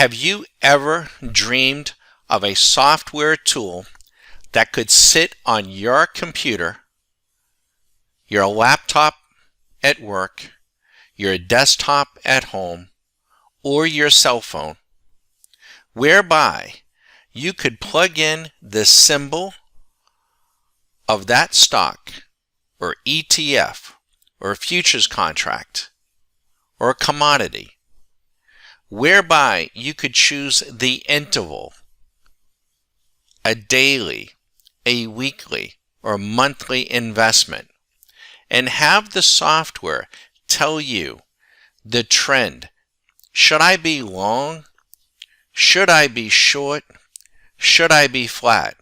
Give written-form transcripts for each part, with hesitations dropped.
Have you ever dreamed of a software tool that could sit on your computer, your laptop at work, your desktop at home, or your cell phone, whereby you could plug in the symbol of that stock or ETF or futures contract or a commodity, whereby you could choose the interval, a daily, a weekly, or monthly investment, and have the software tell you the trend. Should I be long? Should I be short? Should I be flat?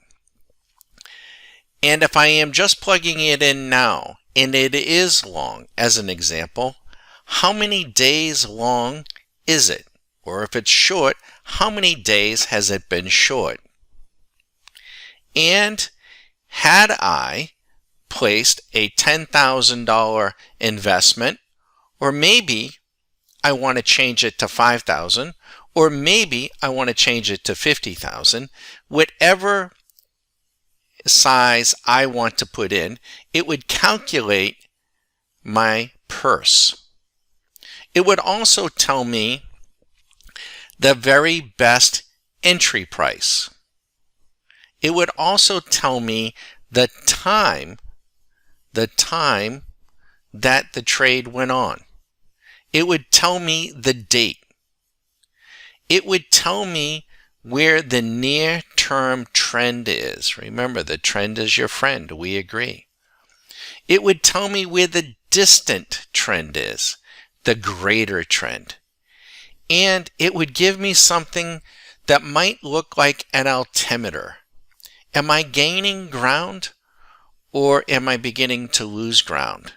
And if I am just plugging it in now, and it is long, as an example, how many days long is it? Or if it's short, how many days has it been short? And had I placed a $10,000 investment, or maybe I want to change it to $5,000, or maybe I want to change it to $50,000, whatever size I want to put in, it would calculate my purse. It would also tell me the very best entry price. It would also tell me the time that the trade went on. It would tell me the date. It would tell me where the near-term trend is. Remember, the trend is your friend. We agree. It would tell me where the distant trend is, the greater trend. And it would give me something that might look like an altimeter. Am I gaining ground, or am I beginning to lose ground?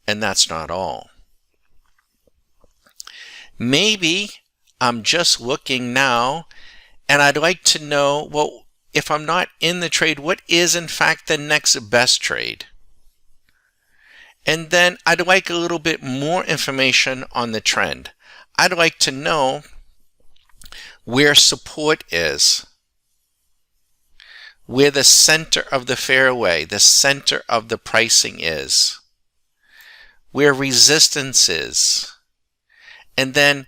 And that's not all. Maybe I'm just looking now, and I'd like to know, well, if I'm not in the trade, what is in fact the next best trade? And then I'd like a little bit more information on the trend. I'd like to know where support is, where the center of the fairway, the center of the pricing is, where resistance is, and then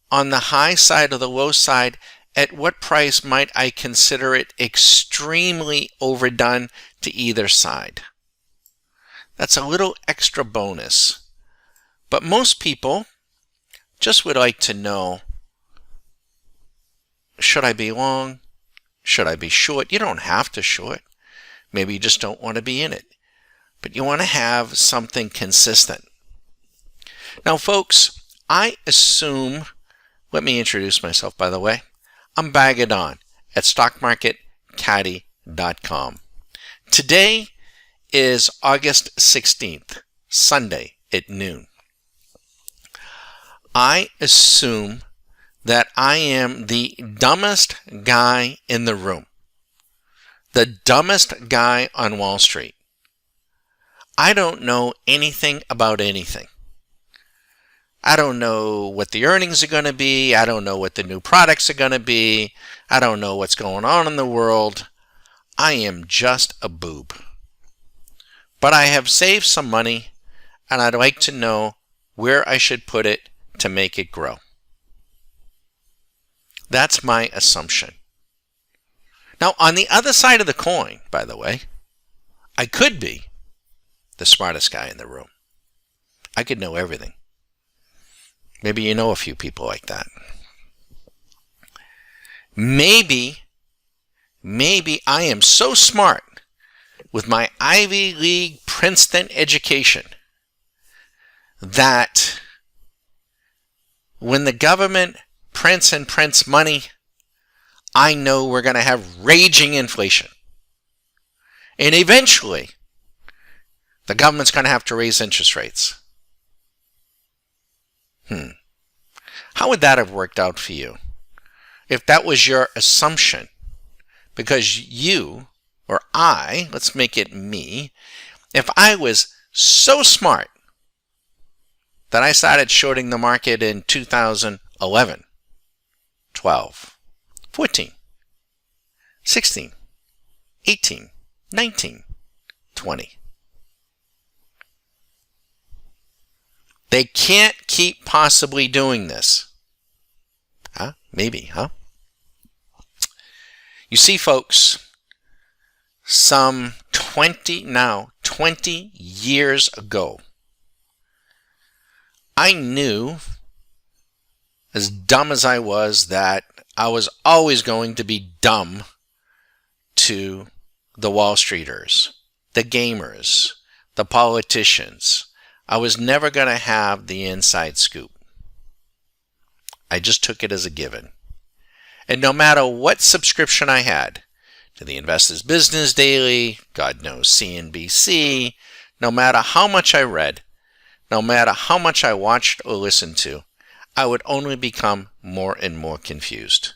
on the high side or the low side, at what price might I consider it extremely overdone to either side? That's a little extra bonus. But most people just would like to know, should I be long? Should I be short? You don't have to short. Maybe you just don't want to be in it. But you want to have something consistent. Now, folks, I assume, let me introduce myself, by the way. I'm Bagadon at StockMarketCaddy.com. Today is August 16th, Sunday at noon. I assume that I am the dumbest guy in the room, the dumbest guy on Wall Street. I don't know anything about anything. I don't know what the earnings are going to be. I don't know what the new products are going to be. I don't know what's going on in the world. I am just a boob. But I have saved some money, and I'd like to know where I should put it to make it grow. That's my assumption. Now, on the other side of the coin, by the way, I could be the smartest guy in the room. I could know everything. Maybe you know a few people like that. Maybe I am so smart with my Ivy League Princeton education that when the government prints money, I know we're going to have raging inflation. And eventually, the government's going to have to raise interest rates. How would that have worked out for you if that was your assumption? Because you, or I, let's make it me, if I was so smart that I started shorting the market in 2011, 12, 14, 16, 18, 19, 20. They can't keep possibly doing this. Huh? Maybe, huh? You see, folks, some 20 years ago, I knew, as dumb as I was, that I was always going to be dumb to the Wall Streeters, the gamers, the politicians. I was never going to have the inside scoop. I just took it as a given. And no matter what subscription I had to the Investors Business Daily, God knows CNBC, no matter how much I read, no matter how much I watched or listened to, I would only become more and more confused.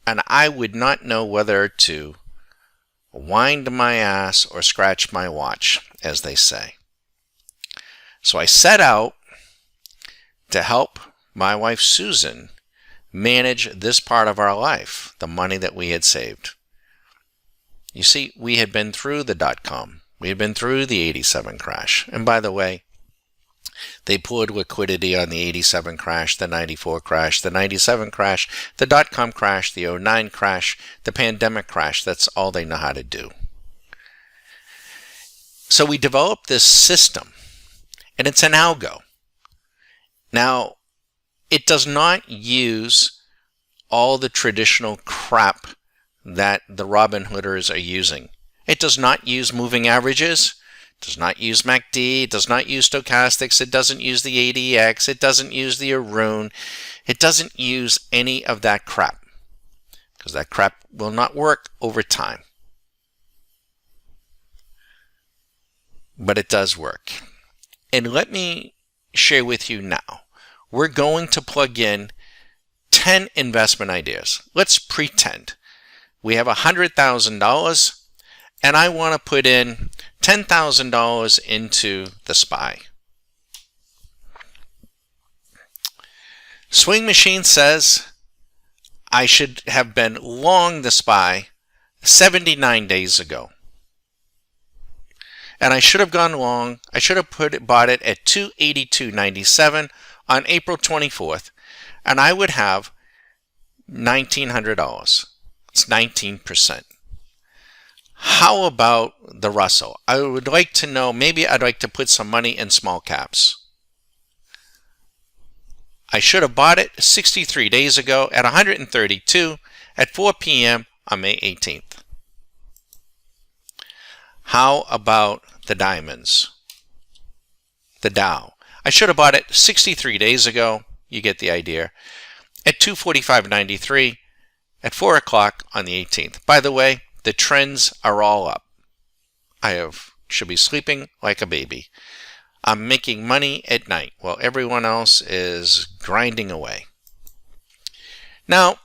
And I would not know whether to wind my ass or scratch my watch, as they say. So I set out to help my wife Susan manage this part of our life, the money that we had saved. You see, we had been through the dot-com. We had been through the 87 crash. And by the way, they poured liquidity on the 87 crash, the 94 crash, the 97 crash, the dot-com crash, the 09 crash, the pandemic crash. That's all they know how to do. So we developed this system, and it's an algo. Now, it does not use all the traditional crap that the Robinhooders are using. It does not use moving averages, does not use MACD, does not use stochastics, it doesn't use the ADX, it doesn't use the Arun, it doesn't use any of that crap, because that crap will not work over time. But it does work. And let me share with you now. We're going to plug in 10 investment ideas. Let's pretend we have $100,000 and I want to put in $10,000 into the SPY. Swing Machine says I should have been long the SPY 79 days ago. And I should have gone long. I should have bought it at $282.97 on April 24th, and I would have $1,900. It's 19%. How about the Russell? I would like to know, maybe I'd like to put some money in small caps. I should have bought it 63 days ago at 132 at 4 p.m. on May 18th. How about the diamonds? The Dow. I should have bought it 63 days ago. You get the idea. At 245.93 at 4 o'clock on the 18th. By the way, the trends are all up. Should be sleeping like a baby. I'm making money at night while everyone else is grinding away. Now,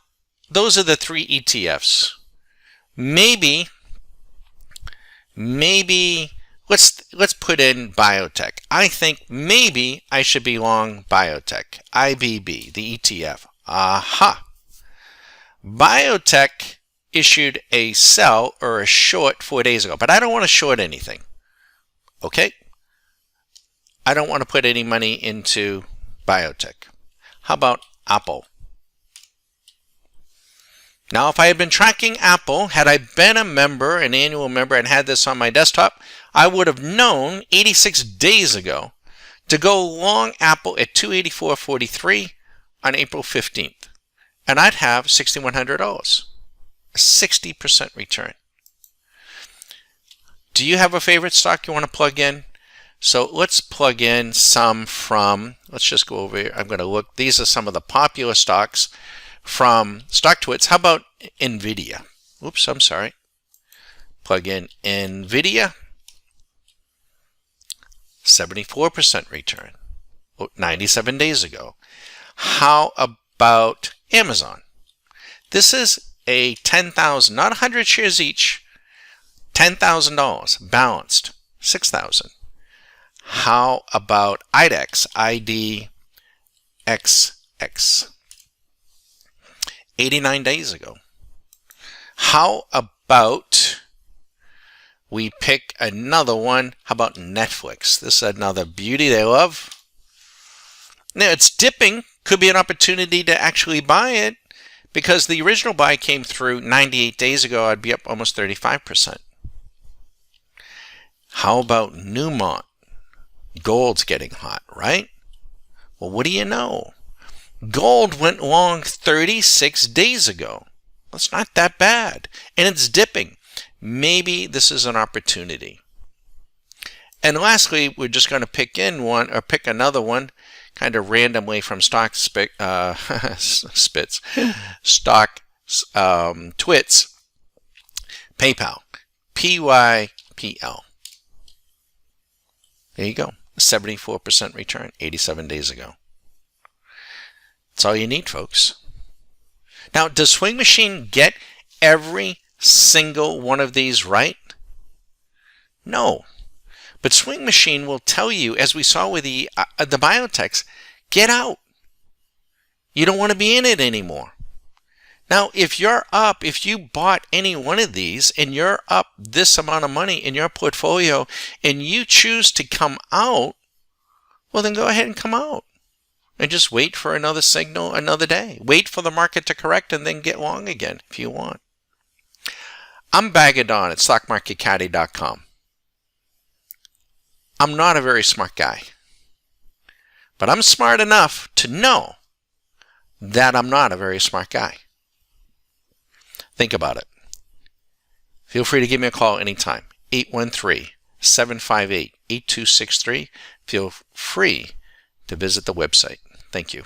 those are the 3 ETFs. Maybe let's put in biotech. I think maybe I should be long biotech. IBB, the ETF. Aha! Biotech issued a sell or a short 4 days ago, but I don't want to short anything. Okay? I don't want to put any money into biotech. How about Apple? Now, if I had been tracking Apple, had I been a member, an annual member, and had this on my desktop, I would have known 86 days ago to go long Apple at $284.43 on April 15th. And I'd have $6,100, a 60% return. Do you have a favorite stock you want to plug in? So let's plug in some from, let's just go over here. I'm going to look. These are some of the popular stocks from StockTwits. How about NVIDIA? Oops, I'm sorry. Plug in NVIDIA. 74% return. 97 days ago. How about Amazon? This is a 10,000, not 100 shares each. $10,000 balanced. 6,000. How about IDEX? IDXX. 89 days ago. How about we pick another one? How about Netflix? This is another beauty they love. Now it's dipping. Could be an opportunity to actually buy it because the original buy came through 98 days ago. I'd be up almost 35%. How about Newmont? Gold's getting hot, right? Well, what do you know? Gold went long 36 days ago. That's not that bad. And it's dipping. Maybe this is an opportunity. And lastly, we're just going to pick another one, kind of randomly from stock twits. PayPal. PYPL. There you go. 74% return 87 days ago. That's all you need, folks. Now, does Swing Machine get every single one of these right? No. But Swing Machine will tell you, as we saw with the biotechs, get out. You don't want to be in it anymore. Now, if you bought any one of these and you're up this amount of money in your portfolio and you choose to come out, well, then go ahead and come out. And just wait for another signal another day. Wait for the market to correct and then get long again if you want. I'm Bag of Dawn at StockMarketCaddy.com. I'm not a very smart guy. But I'm smart enough to know that I'm not a very smart guy. Think about it. Feel free to give me a call anytime. 813-758-8263. Feel free to visit the website. Thank you.